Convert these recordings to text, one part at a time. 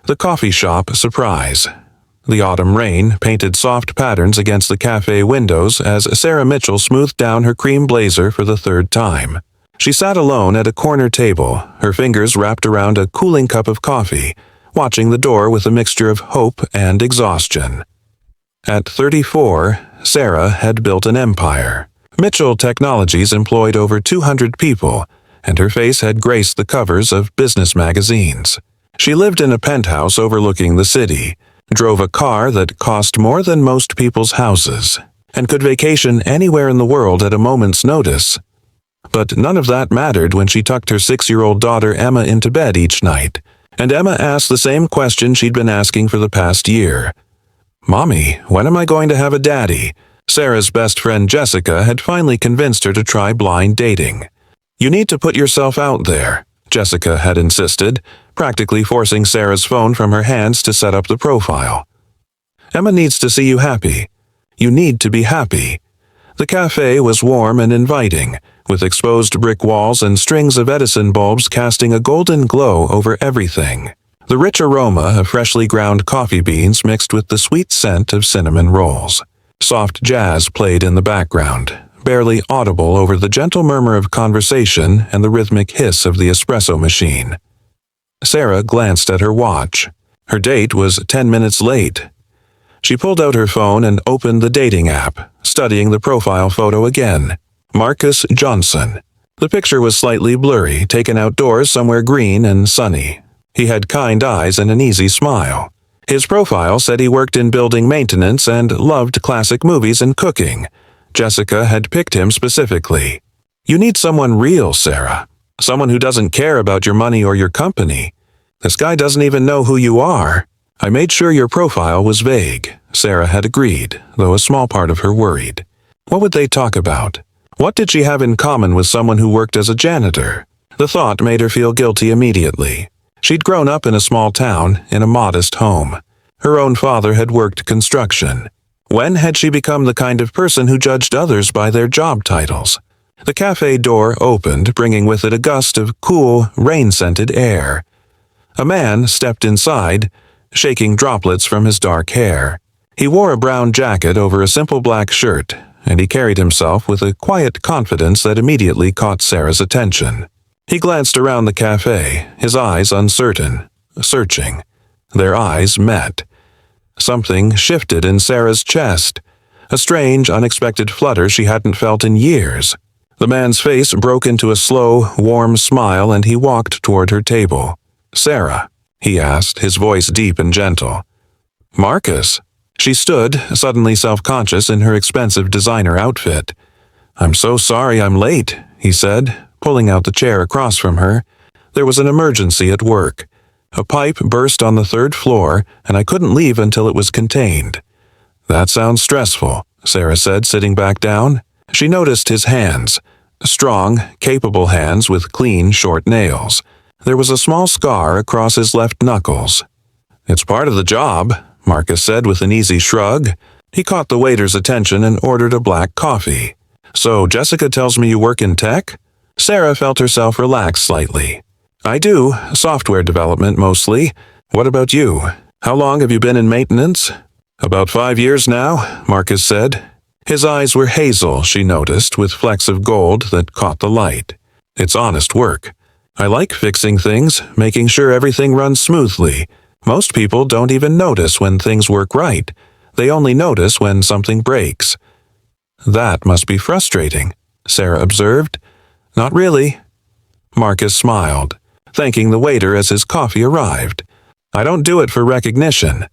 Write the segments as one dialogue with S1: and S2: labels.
S1: The coffee shop surprise. The autumn rain painted soft patterns against the cafe windows as Sarah Mitchell smoothed down her cream blazer for the third time. She sat alone at a corner table, her fingers wrapped around a cooling cup of coffee, watching the door with a mixture of hope and exhaustion. At 34, Sarah had built an empire. Mitchell Technologies employed over 200 people, and her face had graced the covers of business magazines. She lived in a penthouse overlooking the city, drove a car that cost more than most people's houses, and could vacation anywhere in the world at a moment's notice. But none of that mattered when she tucked her 6-year-old daughter Emma into bed each night, and Emma asked the same question she'd been asking for the past year. "Mommy, when am I going to have a daddy?" Sarah's best friend Jessica had finally convinced her to try blind dating. "You need to put yourself out there," Jessica had insisted, practically forcing Sarah's phone from her hands to set up the profile. "Emma needs to see you happy. You need to be happy." The cafe was warm and inviting, with exposed brick walls and strings of Edison bulbs casting a golden glow over everything. The rich aroma of freshly ground coffee beans mixed with the sweet scent of cinnamon rolls. Soft jazz played in the background, barely audible over the gentle murmur of conversation and the rhythmic hiss of the espresso machine. Sarah glanced at her watch. Her date was 10 minutes late. She pulled out her phone and opened the dating app, studying the profile photo again. Marcus Johnson. The picture was slightly blurry, taken outdoors somewhere green and sunny. He had kind eyes and an easy smile. His profile said he worked in building maintenance and loved classic movies and cooking. Jessica had picked him specifically. "You need someone real, Sarah. Someone who doesn't care about your money or your company. This guy doesn't even know who you are." "I made sure your profile was vague," Sarah had agreed, though a small part of her worried. What would they talk about? What did she have in common with someone who worked as a janitor? The thought made her feel guilty immediately. She'd grown up in a small town, in a modest home. Her own father had worked construction. When had she become the kind of person who judged others by their job titles? The cafe door opened, bringing with it a gust of cool, rain-scented air. A man stepped inside, shaking droplets from his dark hair. He wore a brown jacket over a simple black shirt, and he carried himself with a quiet confidence that immediately caught Sarah's attention. He glanced around the cafe, his eyes uncertain, searching. Their eyes met. Something shifted in Sarah's chest, a strange, unexpected flutter she hadn't felt in years. The man's face broke into a slow, warm smile, and he walked toward her table. "Sarah?" he asked, his voice deep and gentle. "Marcus?" She stood, suddenly self-conscious in her expensive designer outfit. "I'm so sorry I'm late," he said, pulling out the chair across from her. "There was an emergency at work. A pipe burst on the 3rd floor, and I couldn't leave until it was contained." "That sounds stressful," Sarah said, sitting back down. She noticed his hands. Strong, capable hands with clean, short nails. There was a small scar across his left knuckles. "It's part of the job," Marcus said with an easy shrug. He caught the waiter's attention and ordered a black coffee. "So Jessica tells me you work in tech?" Sarah felt herself relax slightly. "I do, software development mostly. What about you? How long have you been in maintenance?" "About 5 years now," Marcus said. His eyes were hazel, she noticed, with flecks of gold that caught the light. "It's honest work. I like fixing things, making sure everything runs smoothly. Most people don't even notice when things work right. They only notice when something breaks." "That must be frustrating," Sarah observed. "Not really." Marcus smiled, thanking the waiter as his coffee arrived. "I don't do it for recognition.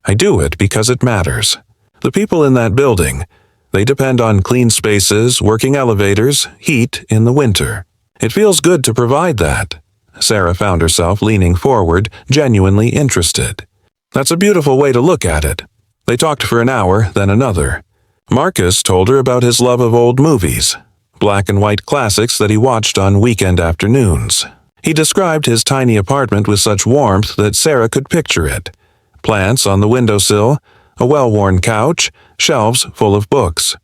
S1: I do it because it matters. The people in that building, they depend on clean spaces, working elevators, heat in the winter. It feels good to provide that." Sarah found herself leaning forward, genuinely interested. "That's a beautiful way to look at it." They talked for an hour, then another. Marcus told her about his love of old movies, black and white classics that he watched on weekend afternoons. He described his tiny apartment with such warmth that Sarah could picture it. Plants on the windowsill, a well-worn couch, shelves full of books.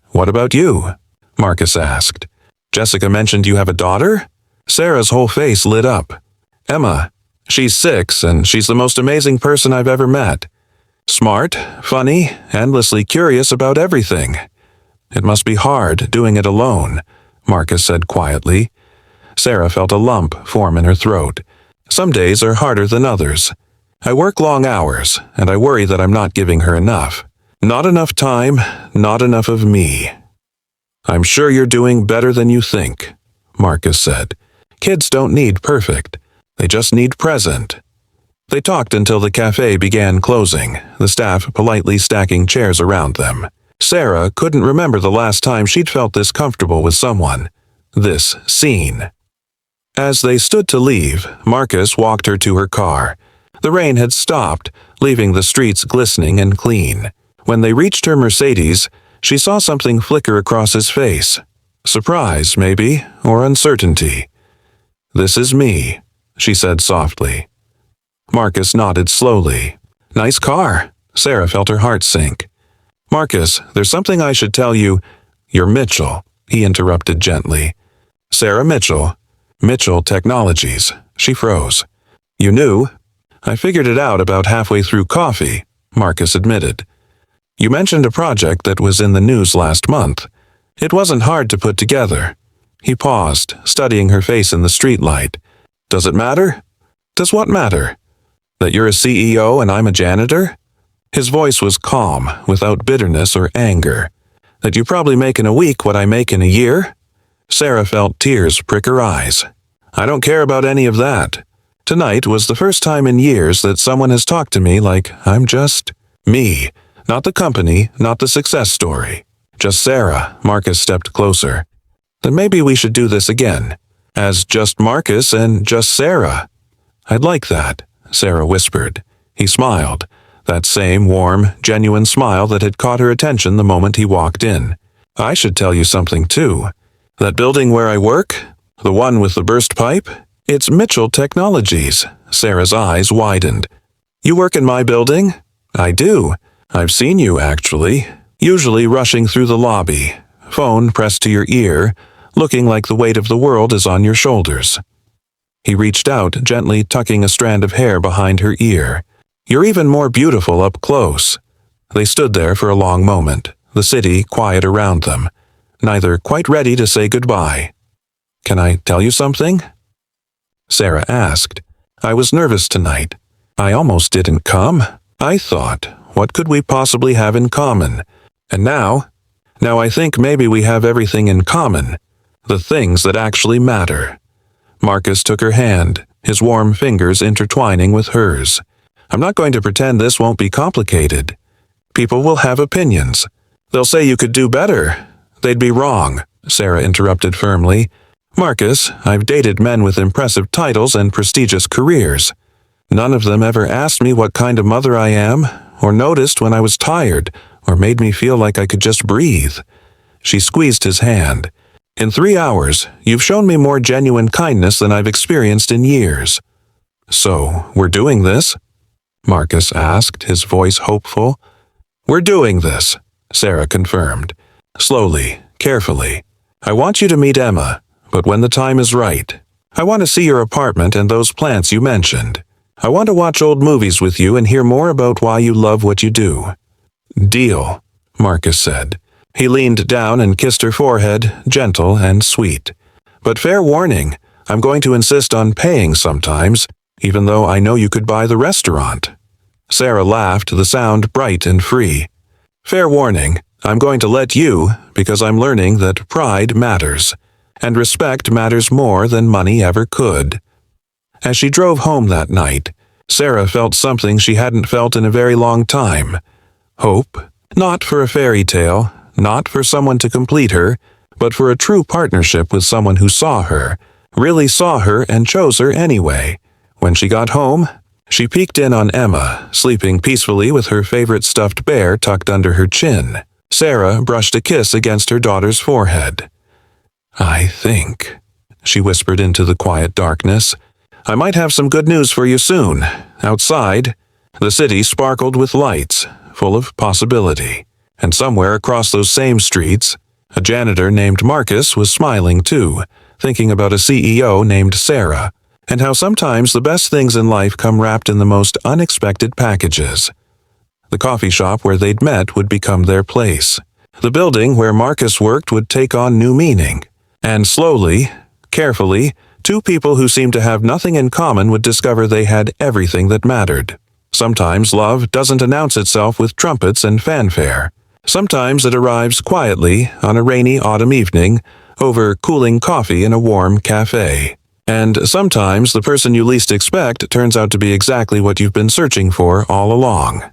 S1: "What about you?" Marcus asked. "Jessica mentioned you have a daughter?" Sarah's whole face lit up. "Emma. She's 6, and she's the most amazing person I've ever met. Smart, funny, endlessly curious about everything. It must be hard doing it alone, Marcus said quietly. Sarah felt a lump form in her throat. Some days are harder than others. I work long hours, and I worry that I'm not giving her enough. Not enough time, not enough of me. I'm sure you're doing better than you think, Marcus said. Kids don't need perfect. They just need present. They talked until the cafe began closing, the staff politely stacking chairs around them. Sarah couldn't remember the last time she'd felt this comfortable with someone. This seen. As they stood to leave, Marcus walked her to her car. The rain had stopped, leaving the streets glistening and clean. When they reached her Mercedes, she saw something flicker across his face. Surprise, maybe, or uncertainty. "This is me," she said softly. Marcus nodded slowly. "Nice car." Sarah felt her heart sink. "Marcus, there's something I should tell you." "You're Mitchell," he interrupted gently. "Sarah Mitchell. Mitchell Technologies." She froze. "You knew?" "I figured it out about halfway through coffee," Marcus admitted. "You mentioned a project that was in the news last month. It wasn't hard to put together." He paused, studying her face in the streetlight. "Does it matter?" "Does what matter?" "That you're a CEO and I'm a janitor?" His voice was calm, without bitterness or anger. "That you probably make in a week what I make in a year?" Sarah felt tears prick her eyes. "I don't care about any of that. Tonight was the first time in years that someone has talked to me like I'm just me. Not the company, not the success story. Just Sarah." Marcus stepped closer. "Then maybe we should do this again. As just Marcus and just Sarah." "I'd like that," Sarah whispered. He smiled. That same warm, genuine smile that had caught her attention the moment he walked in. "I should tell you something too. That building where I work, the one with the burst pipe, it's Mitchell Technologies." Sarah's eyes widened. "You work in my building?" "I do. I've seen you, actually. Usually rushing through the lobby, phone pressed to your ear, looking like the weight of the world is on your shoulders." He reached out, gently tucking a strand of hair behind her ear. "You're even more beautiful up close." They stood there for a long moment, the city quiet around them, neither quite ready to say goodbye. "Can I tell you something?" Sarah asked. "I was nervous tonight. I almost didn't come. I thought, what could we possibly have in common? And now I think maybe we have everything in common. The things that actually matter." Marcus took her hand, his warm fingers intertwining with hers. "I'm not going to pretend this won't be complicated. People will have opinions. They'll say you could do better." "They'd be wrong," Sarah interrupted firmly. "Marcus, I've dated men with impressive titles and prestigious careers. None of them ever asked me what kind of mother I am, or noticed when I was tired, or made me feel like I could just breathe." She squeezed his hand. "In 3 hours, you've shown me more genuine kindness than I've experienced in years." "So, we're doing this?" Marcus asked, his voice hopeful. "We're doing this," Sarah confirmed. Slowly, carefully. "I want you to meet Emma, but when the time is right. I want to see your apartment and those plants you mentioned. I want to watch old movies with you and hear more about why you love what you do." "Deal," Marcus said. He leaned down and kissed her forehead, gentle and sweet. "But fair warning, I'm going to insist on paying sometimes, even though I know you could buy the restaurant." Sarah laughed, the sound bright and free. "Fair warning, I'm going to let you, because I'm learning that pride matters, and respect matters more than money ever could." As she drove home that night, Sarah felt something she hadn't felt in a very long time. Hope, not for a fairy tale, not for someone to complete her, but for a true partnership with someone who saw her, really saw her and chose her anyway. When she got home, she peeked in on Emma, sleeping peacefully with her favorite stuffed bear tucked under her chin. Sarah brushed a kiss against her daughter's forehead. "I think," she whispered into the quiet darkness, "I might have some good news for you soon." Outside, the city sparkled with lights, full of possibility. And somewhere across those same streets, a janitor named Marcus was smiling too, thinking about a CEO named Sarah. and how sometimes the best things in life come wrapped in the most unexpected packages. The coffee shop where they'd met would become their place. The building where Marcus worked would take on new meaning. And slowly, carefully, two people who seemed to have nothing in common would discover they had everything that mattered. Sometimes love doesn't announce itself with trumpets and fanfare. Sometimes it arrives quietly on a rainy autumn evening over cooling coffee in a warm cafe. And sometimes the person you least expect turns out to be exactly what you've been searching for all along.